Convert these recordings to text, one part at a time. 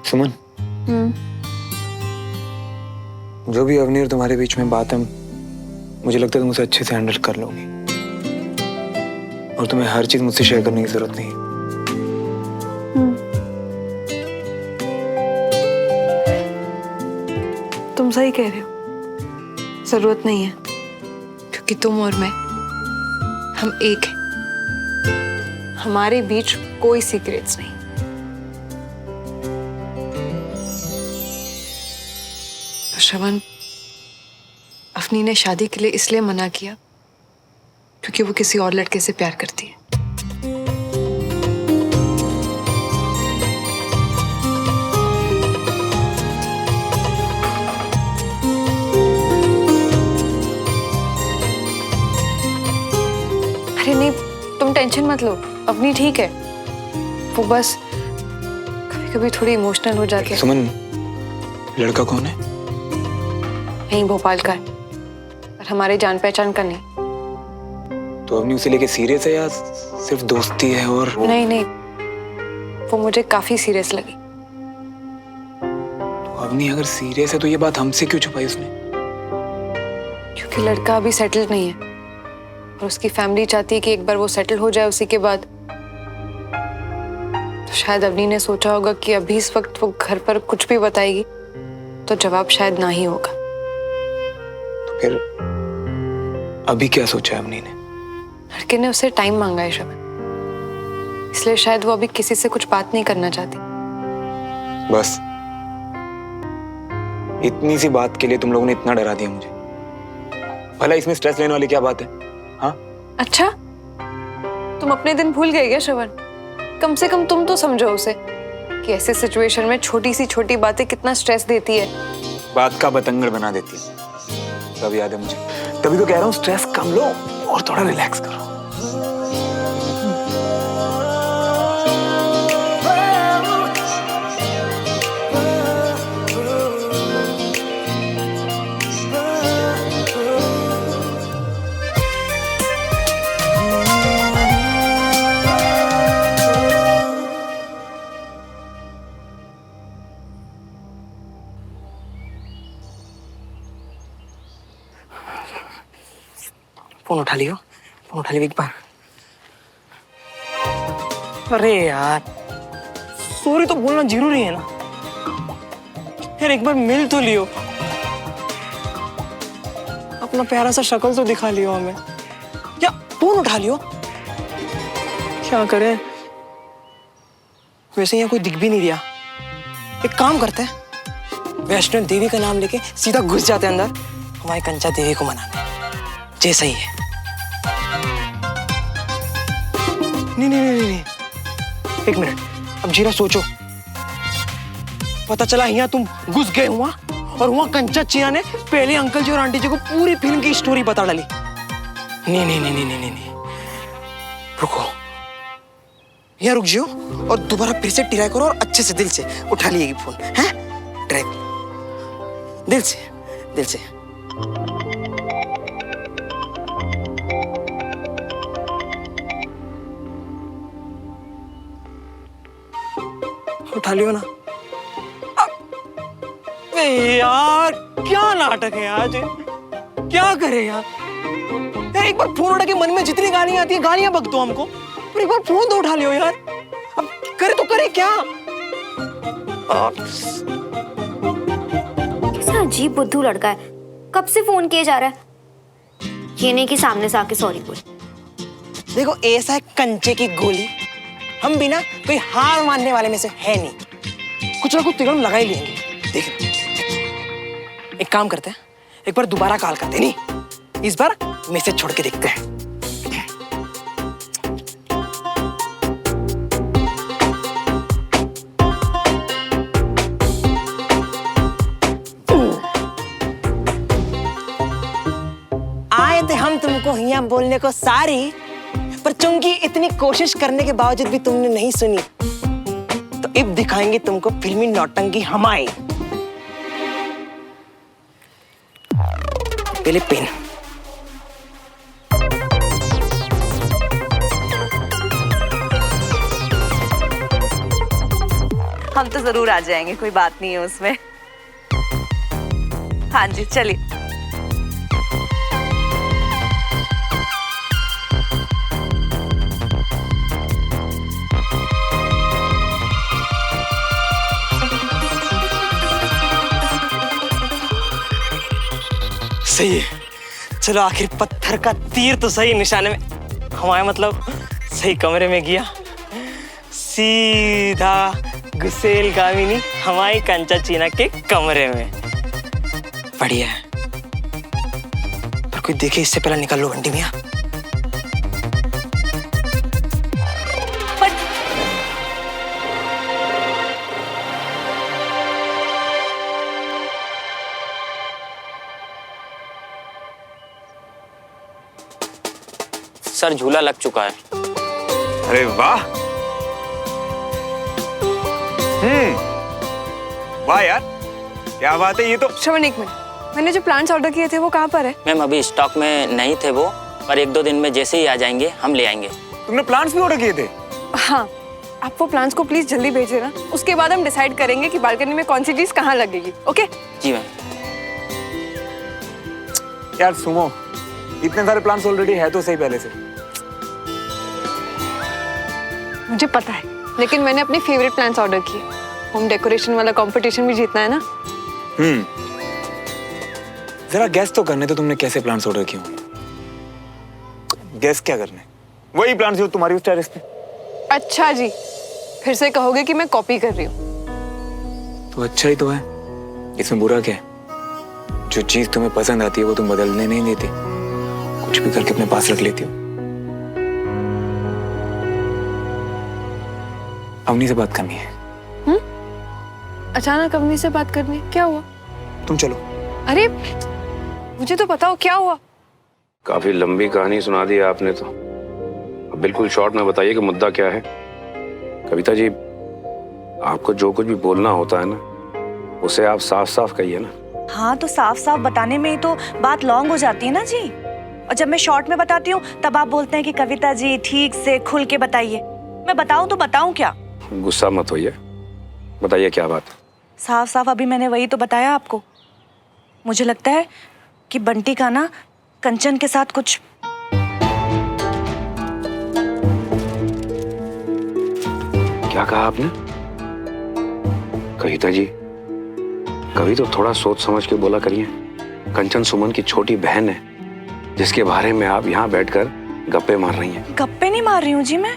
सुमन, जो भी अवनी और तुम्हारे बीच में बात है, मुझे लगता है तुम उसे अच्छे से हैंडल कर लोगी और तुम्हें हर चीज मुझसे शेयर करने की जरूरत नहीं है। तुम सही कह रहे हो, जरूरत नहीं है, क्योंकि तुम और मैं, हम एक हैं। हमारे बीच कोई सीक्रेट्स नहीं। तो श्रवण, अफनी ने शादी के लिए इसलिए मना किया क्योंकि वो किसी और लड़के से प्यार करती है। अरे नहीं, तुम टेंशन मत लो, अफनी ठीक है। वो बस कभी कभी थोड़ी इमोशनल हो जाती है। सुमन, लड़का कौन है? यहीं भोपाल का है, पर हमारे जान पहचान का नहीं। तो अवनी उसे लेके सीरियस है या सिर्फ दोस्ती है? और नहीं नहीं, वो मुझे काफी सीरियस लगी। तो अवनी अगर सीरियस है तो ये बात हमसे क्यों छुपाई उसने? क्योंकि लड़का अभी सेटल्ड नहीं है और उसकी फैमिली चाहती है कि एक बार वो सेटल हो जाए, उसी के बाद। तो शायद अवनी ने सोचा होगा कि अभी इस वक्त वो घर पर कुछ भी बताएगी तो जवाब शायद ना ही होगा। तो फिर अभी क्या सोचा है अवनी ने? लड़के ने उससे टाइम मांगा है श्रवण, इसलिए शायद वो अभी किसी से कुछ बात नहीं करना चाहती। बस इतनी सी बात के लिए तुम लोगों ने इतना डरा दिया मुझे। भला इसमें स्ट्रेस लेने वाली क्या बात है? हाँ? अच्छा, तुम अपने दिन भूल गए क्या श्रवण? कम से कम तुम तो समझो उसे कि ऐसे सिचुएशन में छोटी सी छोटी बातें कितना स्ट्रेस देती है। बात का बतंगड़ बना देती है। सब याद है मुझे, तभी तो कह रहा हूँ स्ट्रेस कम लो और थोड़ा रिलैक्स करो। फोन उठा लियो एक बार। अरे यार, सॉरी तो बोलना जरूरी है ना यार, एक बार मिल तो लियो, अपना प्यारा सा शक्ल तो दिखा लियो हमें। या फोन उठा लियो। क्या करें, वैसे यहाँ कोई दिख भी नहीं दिया। एक काम करते हैं, वैष्णो देवी का नाम लेके सीधा घुस जाते हैं अंदर हमारी कंचा देवी को मनाने। जैसा ही है। नहीं, एक मिनट, अब जीरा सोचो। पता चला यहाँ तुम घुस गए हुआ और वहां कंचा चिया ने पहले अंकल जी और आंटी जी को पूरी फिल्म की स्टोरी बता डाली। नहीं, रुको, यहाँ रुक जाओ और दोबारा फिर से ट्राई करो और अच्छे से दिल से उठा लिएगी फोन। हैं? ट्राई दिल से। उठा लियो ना। यार क्या नाटक है आज, क्या करे यार। एक बार फोन उठा के मन में जितनी गालियां आती है गालियां बक दो हमको, पर एक बार फोन तो उठा लियो यार। अब करे तो करे क्या। कैसा अजीब बुद्धू लड़का है, कब से फोन किए जा रहा है। ये नहीं कि सामने से आके सॉरी बोल। देखो ऐसा है कंचे की गोली, हम भी ना कोई हार मानने वाले में से है नहीं, कुछ ना कुछ तिगड़म लगा ही लेंगे। देख एक काम करते हैं, एक बार दोबारा कॉल करते, नहीं इस बार मैसेज छोड़ के देखते हैं। आए थे हम तुमको यहाँ बोलने को सारी, पर चूंकि इतनी कोशिश करने के बावजूद भी तुमने नहीं सुनी, तो अब दिखाएंगे तुमको फिल्मी नौटंकी हमारी। पहले पेन। हम तो जरूर आ जाएंगे, कोई बात नहीं है उसमें। हाँ जी चलिए। सही है, चलो आखिर पत्थर का तीर तो सही निशाने में हमारे मतलब सही कमरे में गया, सीधा गुसेल कामिनी हमारी कंचा चीना के कमरे में। बढ़िया है, पर कोई देखे इससे पहले निकल लो बंटी मियां। सर झूला लग चुका है। अरे वाह, वाह यार, क्या बात है ये तो। श्रवण एक मिनट, मैंने जो प्लांट्स ऑर्डर किए थे वो कहाँ पर है? मैम अभी स्टॉक में नहीं थे वो, पर 1-2 दिन में जैसे ही आ जाएंगे हम ले आएंगे। तुमने प्लांट्स भी ऑर्डर किए थे? हाँ, आप वो प्लांट्स को प्लीज जल्दी भेज देना, उसके बाद हम डिसाइड करेंगे कि बालकनी में कौन सी चीज कहाँ लगेगी। ओके? जी मैम। यार सुमो, इतने सारे प्लांट्स ऑलरेडी है तो सही पहले से। मुझे पता है, लेकिन मैंने अपने फेवरेट प्लांट्स ऑर्डर किए। होम डेकोरेशन वाला कंपटीशन भी जीतना है ना। जरा गेस तो करने तो तुमने कैसे प्लांट्स ऑर्डर किए होंगे। गेस क्या करने, वही प्लांट्स जो तुम्हारी उस टेरेस पे। अच्छा जी, फिर से कहोगे कि मैं कॉपी कर रही हूँ। तो अच्छा ही तो है, इसमें बुरा क्या है? जो चीज तुम्हें पसंद आती है वो तुम बदलने नहीं देती, कुछ भी करके अपने पास रख लेती हो। अवनी से बात करनी है। अचानक अवनी से बात करनी, क्या हुआ? तुम चलो। अरे मुझे तो बताओ क्या हुआ। काफी लंबी कहानी सुना दी आपने तो, अब बिल्कुल शॉर्ट में बताइए कि मुद्दा क्या है। कविता जी, आपको जो कुछ भी बोलना होता है ना, उसे आप साफ साफ कहिए ना। हाँ तो साफ साफ बताने में ही तो बात लॉन्ग हो जाती है ना जी। और जब मैं शॉर्ट में बताती हूँ तब आप बोलते हैं कि कविता जी ठीक से खुल के बताइए। मैं बताऊँ तो बताऊँ क्या? गुस्सा मत होइए, बताइए क्या बात है। साफ साफ अभी मैंने वही तो बताया आपको। मुझे लगता है कि बंटी का ना कंचन के साथ कुछ। क्या कहा आपने? कविता जी, कभी तो थोड़ा सोच समझ के बोला करिए। कंचन सुमन की छोटी बहन है, जिसके बारे में आप यहाँ बैठकर गप्पे मार रही हैं। गप्पे नहीं मार रही हूँ जी मैं।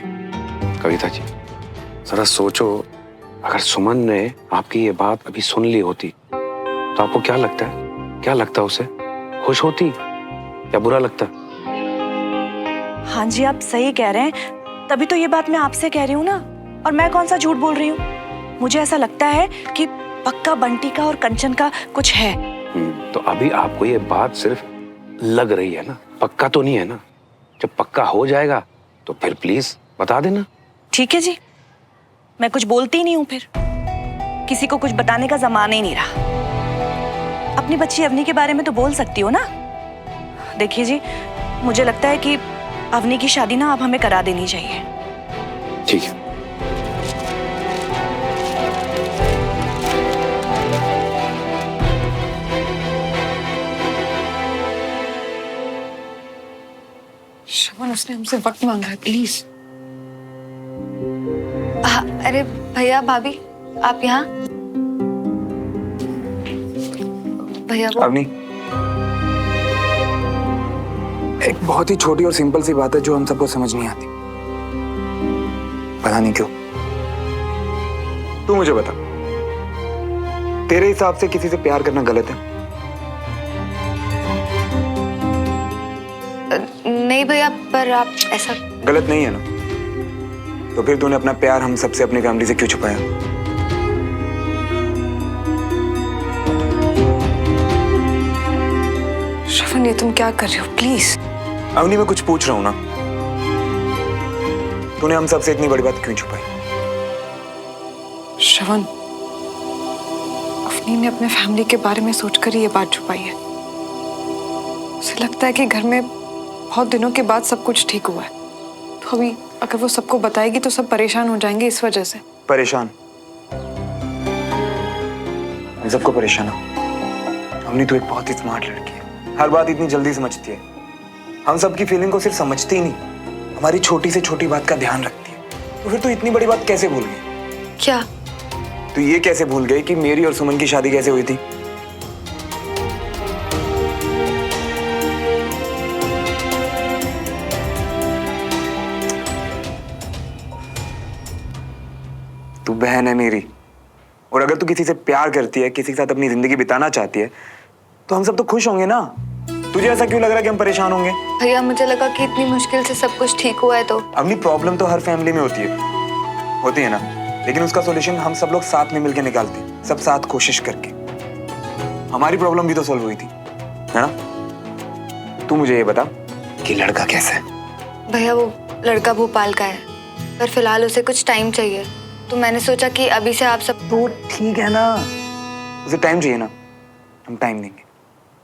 कविता जी, जरा सोचो, अगर सुमन ने आपकी ये बात अभी सुन ली होती तो आपको क्या लगता है? क्या लगता उसे? खुश होती या बुरा लगता? हाँ जी, आप सही कह रहे हैं, तभी तो ये बात मैं आपसे कह रही हूँ ना। और मैं कौन सा झूठ बोल रही हूँ? मुझे ऐसा लगता है कि पक्का बंटी का और कंचन का कुछ है। तो अभी आपको ये बात सिर्फ लग रही है ना, पक्का तो नहीं है ना। जब पक्का हो जाएगा तो फिर प्लीज बता देना। ठीक है जी, मैं कुछ बोलती ही नहीं हूँ। फिर किसी को कुछ बताने का जमाना ही नहीं रहा। अपनी बच्ची अवनी के बारे में तो बोल सकती हो ना। देखिए जी, मुझे लगता है कि अवनी की शादी ना अब हमें करा देनी चाहिए। ठीक है। श्रवण, उसने हमसे वक्त मांगा है, प्लीज। अरे भैया भाभी, आप यहाँ? भैया वो अवनी, एक बहुत ही छोटी और सिंपल सी बात है जो हम सबको समझ नहीं आती। पता नहीं क्यों। तू मुझे बता, तेरे हिसाब से किसी से प्यार करना गलत है? नहीं भैया, पर आप ऐसा। गलत नहीं है ना? तो फिर तूने अपना प्यार हम सबसे, अपनी फैमिली से क्यों छुपाया? श्रवण, ये तुम क्या कर रहे हो? प्लीज। अवनी, मैं कुछ पूछ रहा हूं ना। तूने हम सबसे इतनी बड़ी बात क्यों छुपाई? श्रवण, अवनी ने अपने फैमिली के बारे में सोचकर ही ये बात छुपाई है। उसे लगता है कि घर में बहुत दिनों के बाद सब कुछ ठीक हुआ है, तो अभी अगर वो सबको बताएगी तो सब परेशान हो जाएंगे इस वजह से। परेशान? सबको परेशान हो। हमने तो एक बहुत ही स्मार्ट लड़की है, हर बात इतनी जल्दी समझती है। हम सबकी फीलिंग को सिर्फ समझती ही नहीं, हमारी छोटी से छोटी बात का ध्यान रखती है। तो फिर तो इतनी बड़ी बात कैसे भूल गई? क्या? तो ये कैसे भूल गई कि मेरी और सुमन की शादी कैसे हुई थी? तू बहन है मेरी, और अगर तू किसी से प्यार करती है, किसी के साथ अपनी जिंदगी बिताना चाहती है, तो हम सब तो खुश होंगे ना। तुझे ऐसा क्यों लग रहा है कि हम परेशान होंगे? भैया मुझे लगा कि इतनी मुश्किल से सब कुछ ठीक हुआ है तो। अपनी प्रॉब्लम तो हर फैमिली में होती है ना, लेकिन उसका सॉल्यूशन हम सब लोग साथ में मिलकर निकालते हैं, सब साथ कोशिश करके। हमारी प्रॉब्लम भी तो सॉल्व हुई थी, है ना? तू मुझे ये बता कि लड़का कैसा है? भैया वो लड़का भोपाल का है, पर फिलहाल उसे कुछ टाइम चाहिए, तो मैंने सोचा कि अभी से आप सब। तो ठीक है ना, उसे टाइम चाहिए ना, हम टाइम देंगे,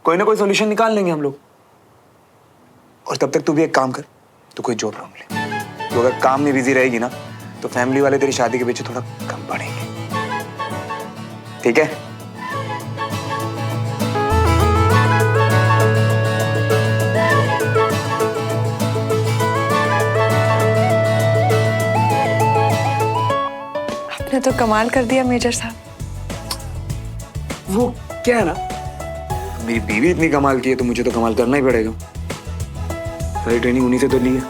कोई ना कोई सॉल्यूशन निकाल लेंगे हम लोग। और तब तक तू भी एक काम कर, तू कोई जॉब ढूंढ ले। तो अगर काम में बिजी रहेगी ना, तो फैमिली वाले तेरी शादी के पीछे थोड़ा कम पड़ेंगे, ठीक है? आपने तो कमाल कर दिया मेजर साहब। वो क्या है ना, मेरी बीवी इतनी कमाल की है तो मुझे तो कमाल करना ही पड़ेगा। सारी ट्रेनिंग उन्हीं से तो ली है।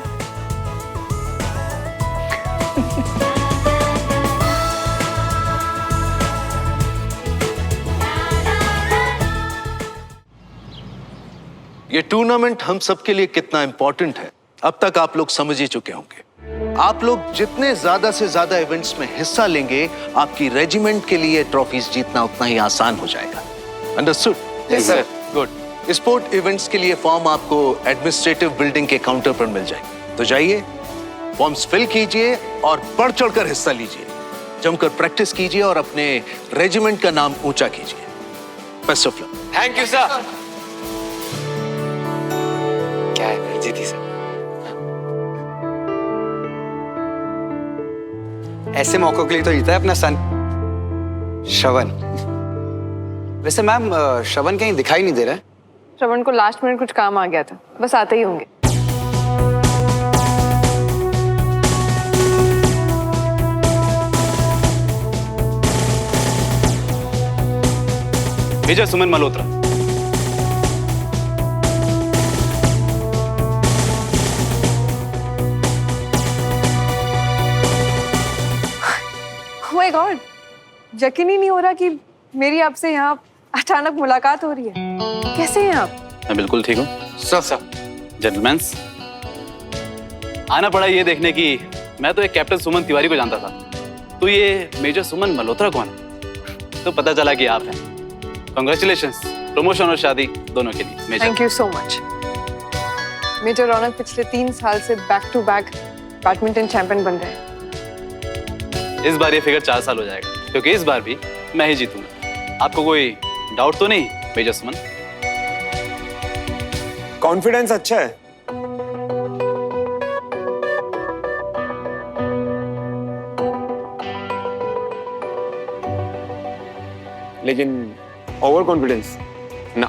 ये टूर्नामेंट हम सबके लिए कितना इंपॉर्टेंट है अब तक आप लोग समझ ही चुके होंगे। आप लोग जितने ज्यादा से ज्यादा इवेंट्स में हिस्सा लेंगे, आपकी रेजिमेंट के लिए ट्रॉफीज जीतना उतना ही आसान हो जाएगा। Understood? Yes sir. Good. Sport events के लिए फॉर्म आपको एडमिनिस्ट्रेटिव बिल्डिंग के काउंटर पर मिल जाएगी, तो जाइए फॉर्म्स फिल कीजिए और बढ़ चढ़कर हिस्सा लीजिए, जमकर प्रैक्टिस कीजिए और अपने रेजिमेंट का नाम ऊंचा कीजिए। Best of luck. Thank you sir. क्या है भाई, जीती सर। ऐसे मौकों के लिए तो जीता है अपना सन श्रवण। वैसे मैम श्रवण कहीं दिखाई नहीं दे रहा है। श्रवण को लास्ट मिनट कुछ काम आ गया था, बस आते ही होंगे। Major Suman Malhotra. My God, यकीन ही नहीं हो रहा कि मेरी आपसे यहाँ अचानक मुलाकात हो रही है। कैसे हैं आप? मैं बिल्कुल ठीक हूँ सर। जेंटलमैन्स, आना पड़ा ये देखने की मैं तो एक कैप्टन सुमन तिवारी को जानता था, तो ये मेजर सुमन मल्होत्रा कौन है? तो पता चला कि आप हैं। कांग्रेचुलेशंस, प्रमोशन और शादी दोनों के लिए। Major thank you so much. Major Raunak पिछले 3 साल से back to back badminton champion बन रहे हैं। इस बार ये फिगर 4 साल हो जाएगा, क्योंकि इस बार भी मैं ही जीतूंगा। आपको कोई डाउट तो नहीं मेजर सुमन? कॉन्फिडेंस अच्छा है, लेकिन ओवर कॉन्फिडेंस ना,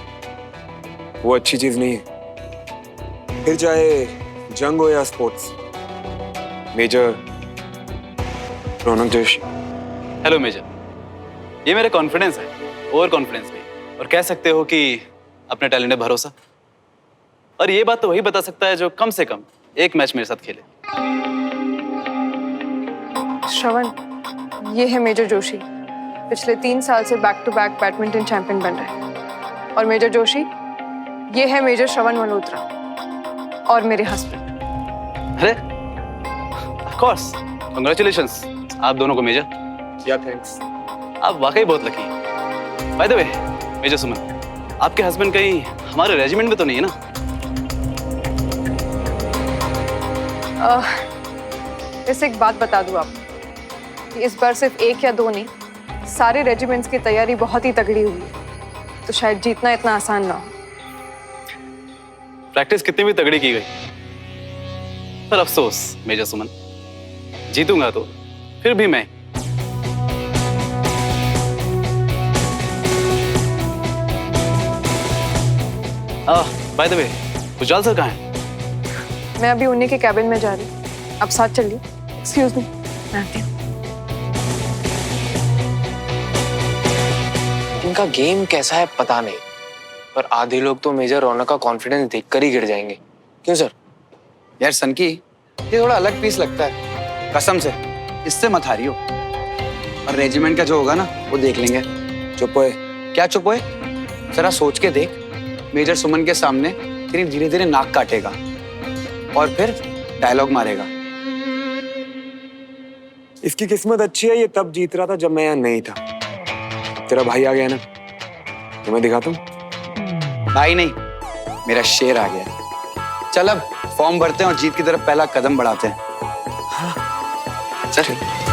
वो अच्छी चीज नहीं है। फिर चाहे जंग हो या स्पोर्ट्स। मेजर रौनक जोशी। हेलो मेजर, ये मेरा कॉन्फिडेंस है, ओवर कॉन्फिडेंस नहीं। और कह सकते हो कि अपने टैलेंट में भरोसा। और ये बात तो वही बता सकता है जो कम से कम एक मैच मेरे साथ खेले। श्रवण, ये है मेजर जोशी, पिछले 3 साल से back to back badminton champion बन रहे हैं। और मेजर जोशी, ये है मेजर श्रवण मल्होत्रा और मेरे हस्बैंड। अरे ऑफ कोर्स, कांग्रेचुलेशंस आप दोनों को मेजर। या थैंक्स। आप वाकई बहुत लकी हैं। बाय द वे मेजर सुमन, आपके हस्बैंड कहीं हमारे रेजिमेंट में तो नहीं है ना? वैसे एक बात बता दूं आपको कि इस बार सिर्फ 1 या 2 नहीं, सारे रेजिमेंट्स की तैयारी बहुत ही तगड़ी हुई है, तो शायद जीतना इतना आसान ना हो। प्रैक्टिस कितनी भी तगड़ी की गई, पर अफसोस मेजर सुमन, जीतूंगा तो फिर भी मैं। By the way Ujala sir कहाँ हैं? मैं अभी उन्हीं के कैबिन में जा रही हूँ, आप साथ चलिए। एक्सक्यूज मी, मैं आती हूँ। इनका गेम कैसा है पता नहीं, पर आधे लोग तो मेजर रौनक का कॉन्फिडेंस देखकर ही गिर जाएंगे। क्यों सर? यार सनकी, ये थोड़ा अलग पीस लगता है, कसम से। इससे मत हारियो। और रेजिमेंट का जो होगा ना वो देख लेंगे। चुप होए। क्या चुप होए? जरा सोच के देख, मेजर सुमन के सामने तेरी धीरे धीरे नाक काटेगा और फिर डायलॉग मारेगा। इसकी किस्मत अच्छी है, ये तब जीत रहा था जब मैं यहाँ नहीं था। तेरा भाई आ गया ना, तुम्हें दिखाता हूँ। भाई नहीं, मेरा शेर आ गया। चल अब फॉर्म भरते हैं और जीत की तरफ पहला कदम बढ़ाते हैं। हाँ चल।